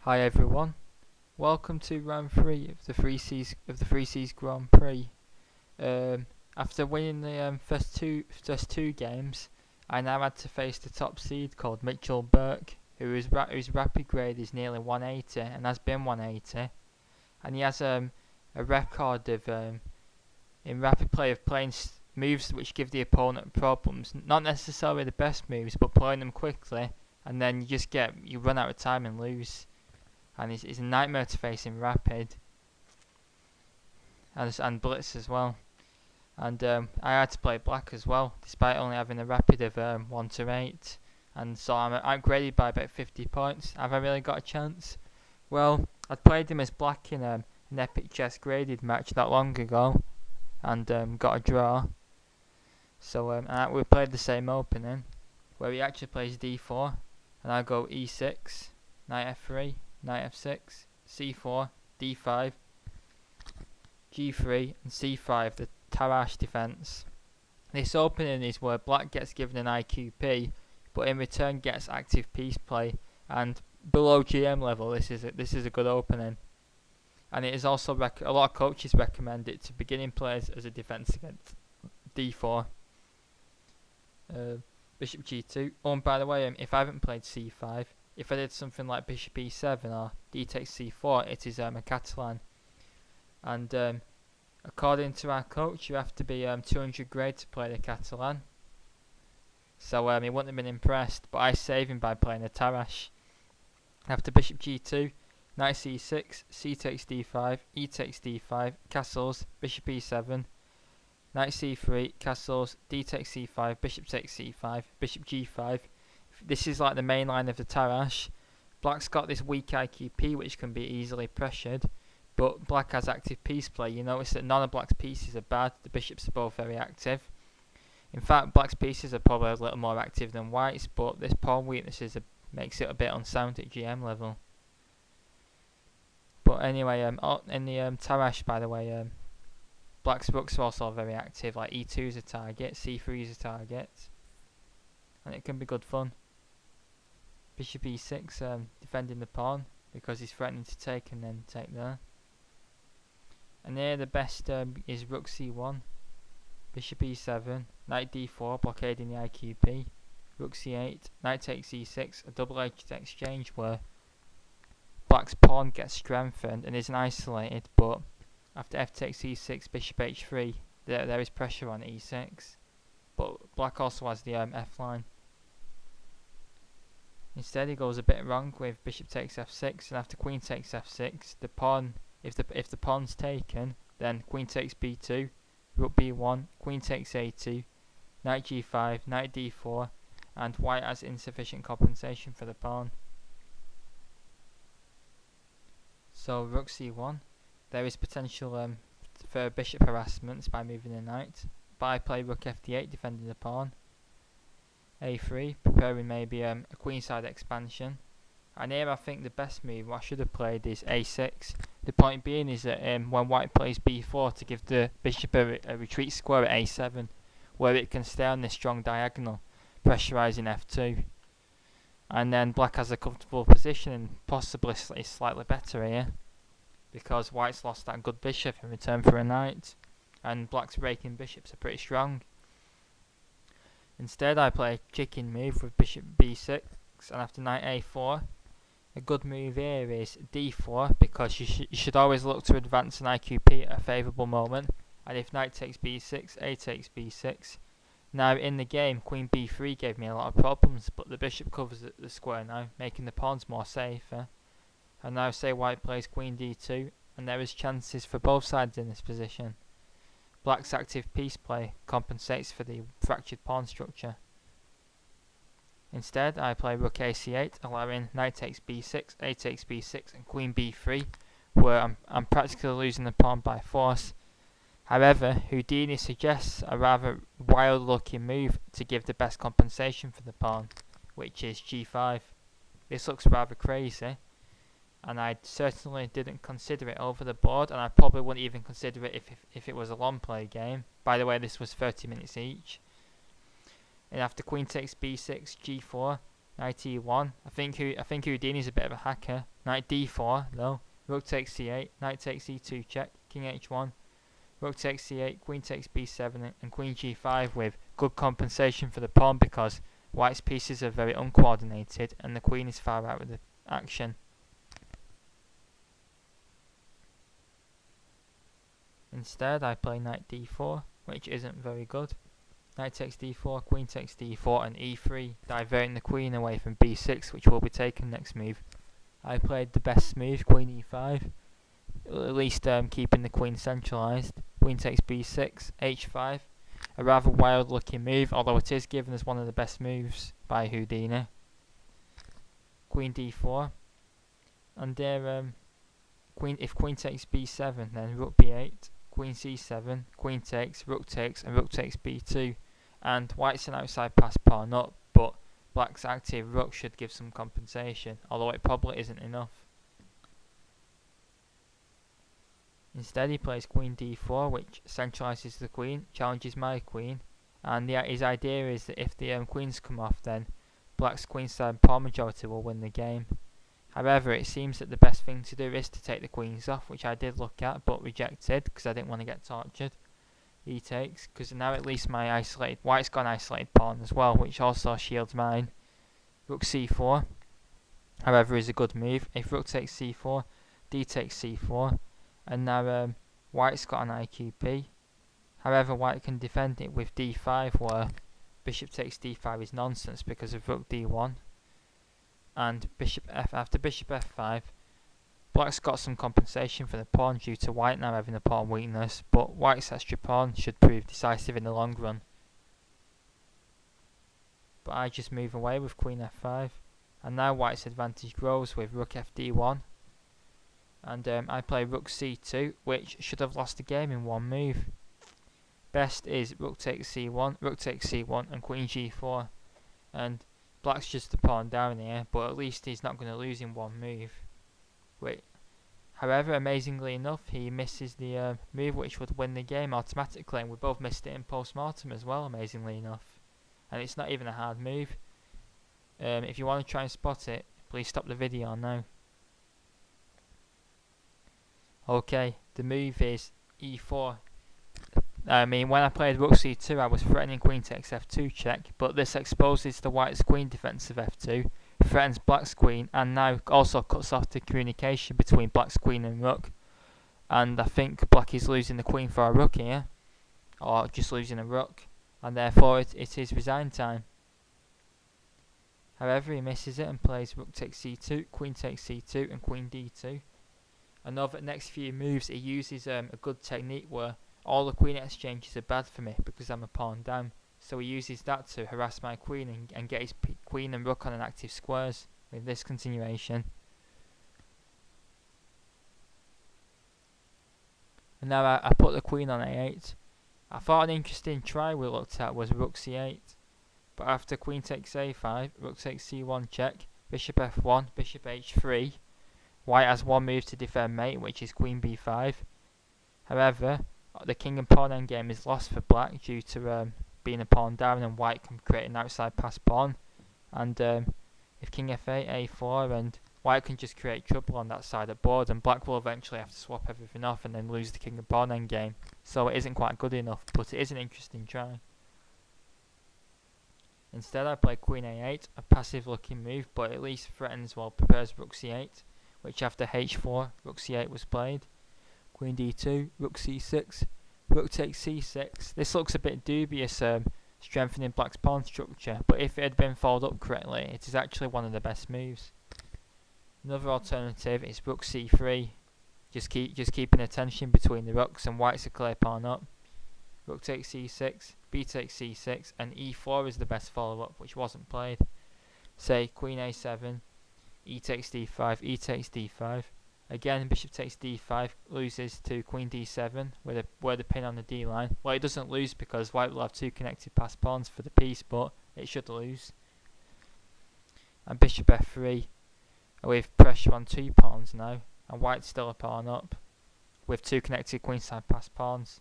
Hi everyone, welcome to round 3 of the Three Seas Grand Prix. After winning the first two games, I now had to face the top seed called Mitchell Burke, whose rapid grade is nearly 180 and has been 180, and he has a record of in rapid play of playing moves which give the opponent problems. Not necessarily the best moves, but playing them quickly, and then you run out of time and lose. And it's a nightmare to face in rapid and blitz as well. And I had to play black as well, despite only having a rapid of 1 to 8. And so I'm graded by about 50 points. Have I really got a chance? Well, I played him as black in an epic chess graded match not long ago, and got a draw. So we played the same opening, where he actually plays d4, and I go e6, knight f3, knight f6, c4, d5, g3 and c5, the Tarrasch defence. This opening is where black gets given an IQP, but in return gets active piece play, and below GM level this is a good opening. And it is also a lot of coaches recommend it to beginning players as a defence against d4. Bishop g2. Oh, and by the way, if I haven't played c5, if I did something like bishop e7 or d takes c4, it is a Catalan. And according to our coach, you have to be 200 grade to play the Catalan. So he wouldn't have been impressed, but I save him by playing a Tarrasch. After bishop g2, knight c6, c takes d5, e takes d5, castles, bishop e7, knight c3, castles, d takes c5, bishop takes c5, bishop g5. This is like the main line of the Tarrasch. Black's got this weak IQP which can be easily pressured, but black has active piece play. You notice that none of black's pieces are bad, the bishops are both very active. In fact, black's pieces are probably a little more active than white's, but this pawn weakness makes it a bit unsound at GM level. But anyway, in the Tarrasch, by the way, black's rooks are also very active, like e2 is a target, c3 is a target, and it can be good fun. Bishop e6, defending the pawn, because he's threatening to take and then take there. And here the best is rook c1, bishop e7, knight d4, blockading the IQP, rook c8, knight takes e6, a double-edged exchange where black's pawn gets strengthened and isn't isolated, but after f takes e6, bishop h3, there is pressure on e6, but black also has the f line. Instead he goes a bit wrong with bishop takes f6, and after queen takes f6, the pawn, if the pawn's taken, then queen takes b2, rook b1, queen takes a2, knight g5, knight d4, and white has insufficient compensation for the pawn. So rook c1, there is potential for bishop harassments by moving the knight, but I play rook fd8 defending the pawn. a3, preparing maybe a queenside expansion. And here I think the best move, what I should have played, is a6. The point being is that when white plays b4 to give the bishop a retreat square at a7, where it can stay on this strong diagonal, pressurising f2. And then black has a comfortable position and possibly is slightly better here, because white's lost that good bishop in return for a knight, and black's raking bishops are pretty strong. Instead I play a chicken move with bishop b6, and after knight a4, a good move here is d4, because you should always look to advance an IQP at a favourable moment, and if knight takes b6, a takes b6. Now in the game, queen b3 gave me a lot of problems, but the bishop covers the square now, making the pawns more safer. And now say white plays queen d2, and there is chances for both sides in this position. Black's active piece play compensates for the fractured pawn structure. Instead, I play rook ac8, allowing knight takes b6, a takes b6, and queen b3, where I'm practically losing the pawn by force. However, Houdini suggests a rather wild-looking move to give the best compensation for the pawn, which is g5. This looks rather crazy, and I certainly didn't consider it over the board, and I probably wouldn't even consider it if it was a long play game. By the way, this was 30 minutes each. And after queen takes b6, g4, Knight e1. I think Houdini's a bit of a hacker. Knight d4, no. Rook takes c8, knight takes e2 check, king h1, rook takes c8, queen takes b7, and queen g5 with good compensation for the pawn because white's pieces are very uncoordinated and the queen is far out of the action. Instead, I play knight d4, which isn't very good. Knight takes d4, queen takes d4, and e3, diverting the queen away from b6, which will be taken next move. I played the best move, queen e5, at least keeping the queen centralised. Queen takes b6, h5, a rather wild looking move, although it is given as one of the best moves by Houdini. Queen d4, and there, if queen takes b7, then rook b8, queen c7, queen takes, and rook takes b2, and white's an outside pass pawn up, but black's active rook should give some compensation, although it probably isn't enough. Instead he plays queen d4, which centralises the queen, challenges my queen, and his idea is that if the queens come off, then black's queenside pawn majority will win the game. However, it seems that the best thing to do is to take the queens off, which I did look at but rejected because I didn't want to get tortured. He takes, because now at least white's got an isolated pawn as well, which also shields mine. Rook c4, however, is a good move. If rook takes c4, d takes c4, and now white's got an IQP. However, white can defend it with d5, where bishop takes d5 is nonsense because of rook d1. And after bishop f5, black's got some compensation for the pawn due to white now having a pawn weakness, but white's extra pawn should prove decisive in the long run. But I just move away with queen f5, and now white's advantage grows with rook fd1, and I play rook c2, which should have lost the game in one move. Best is rook takes c1, and queen g4, and black's just a pawn down here, but at least he's not going to lose in one move. However, amazingly enough, he misses the move which would win the game automatically, and we both missed it in post-mortem as well, amazingly enough. And it's not even a hard move. If you want to try and spot it, please stop the video now. Okay, the move is e4. I mean, when I played rook c2, I was threatening queen takes f2 check, but this exposes the white's queen defence of f2, threatens black's queen, and now also cuts off the communication between black's queen and rook. And I think black is losing the queen for a rook here, or just losing a rook, and therefore it is resign time. However, he misses it and plays rook takes c2, queen takes c2, and queen d2. And over the next few moves, he uses a good technique where all the queen exchanges are bad for me because I'm a pawn down. So he uses that to harass my queen and get his queen and rook on an active squares with this continuation. And now I put the queen on a8. I thought an interesting try we looked at was rook c8. But after queen takes a5, rook takes c1 check, bishop f1, bishop h3. White has one move to defend mate, which is queen b5. However, the king and pawn endgame is lost for black due to being a pawn down, and white can create an outside pass pawn. And if king f8, a4, and white can just create trouble on that side of the board, and black will eventually have to swap everything off and then lose the king and pawn endgame. So it isn't quite good enough, but it is an interesting try. Instead, I play queen a8, a passive looking move, but at least threatens while prepares rook c8, which after h4, rook c8 was played. Queen d2, rook c6, rook takes c6. This looks a bit dubious, strengthening black's pawn structure, but if it had been followed up correctly, it is actually one of the best moves. Another alternative is rook c3, just keeping a tension between the rooks, and white's a clear pawn up. Rook takes c6, b takes c6, and e4 is the best follow-up, which wasn't played. Say queen a7, e takes d5, e takes d5. Again, bishop takes d5, loses to queen d7 where the pin on the d line. Well, it doesn't lose because white will have two connected pass pawns for the piece, but it should lose. And bishop f3 with pressure on two pawns now, and white's still a pawn up with two connected queenside pass pawns.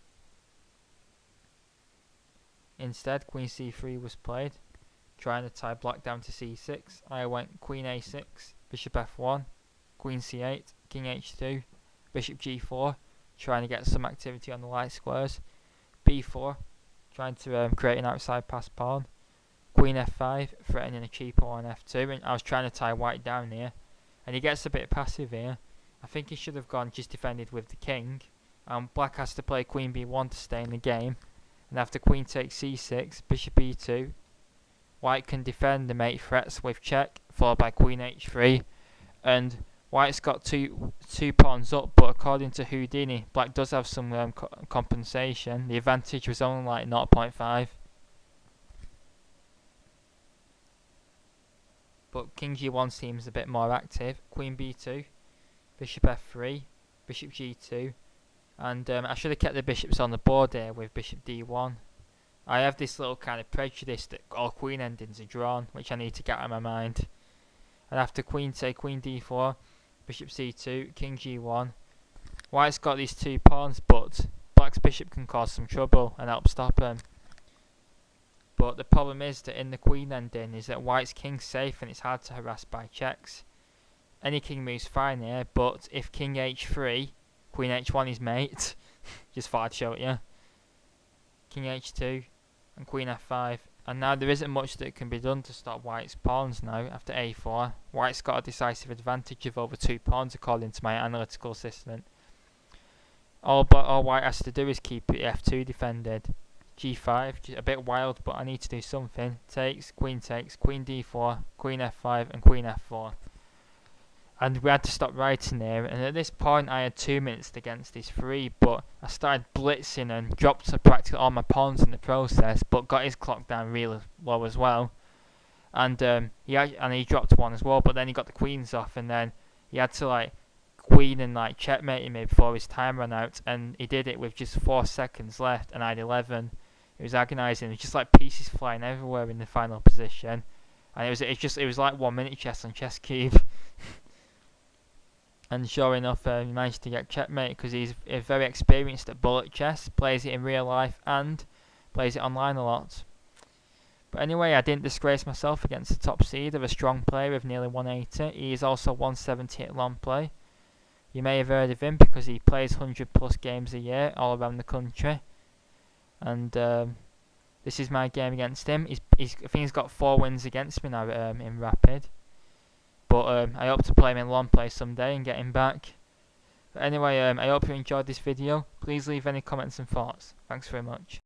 Instead, queen c3 was played. trying to tie black down to c6. I went queen a6, bishop f1, queen c8, king h2, bishop g4, trying to get some activity on the light squares, b4, trying to create an outside pass pawn, queen f5, threatening a cheaper one on f2, and I was trying to tie white down here, and he gets a bit passive here. I think he should have gone just defended with the king, and black has to play queen b1 to stay in the game, and after queen takes c6, bishop e2, white can defend the mate threats with check, followed by queen h3, and white's got two pawns up, but according to Houdini, black does have some compensation. The advantage was only like 0.5. But king g1 seems a bit more active. Queen b2, bishop f3, bishop g2, and I should have kept the bishops on the board here with bishop d1. I have this little kind of prejudice that all queen endings are drawn, which I need to get out of my mind. And after queen take queen d4, bishop c2, king g1. White's got these two pawns, but black's bishop can cause some trouble and help stop him. But the problem is that in the queen ending is that white's king's safe and it's hard to harass by checks. Any king move's fine here, but if king h3, queen h1 is mate. Just thought I'd show it you. King h2 and queen f5. And now there isn't much that can be done to stop white's pawns now after a4. White's got a decisive advantage of over 2 pawns according to my analytical assistant. All white has to do is keep f2 defended. g5, a bit wild, but I need to do something. Takes, queen d4, queen f5 and queen f4. And we had to stop writing here, and at this point I had 2 minutes against his 3, but I started blitzing and dropped practically all my pawns in the process, but got his clock down really low as well. And he dropped one as well, but then he got the queens off, and then he had to like queen and like checkmate me before his time ran out, and he did it with just 4 seconds left, and I had 11. It was agonising. It was just like pieces flying everywhere in the final position, and it was like 1 minute chess on Chess Cube. And sure enough, he managed to get checkmate because he's very experienced at bullet chess, plays it in real life and plays it online a lot. But anyway, I didn't disgrace myself against the top seed of a strong player of nearly 180. He is also 170 at long play. You may have heard of him because he plays 100 plus games a year all around the country. And this is my game against him. I think he's got 4 wins against me now in Rapid. But I hope to play him in long play someday and get him back. But anyway, I hope you enjoyed this video. Please leave any comments and thoughts. Thanks very much.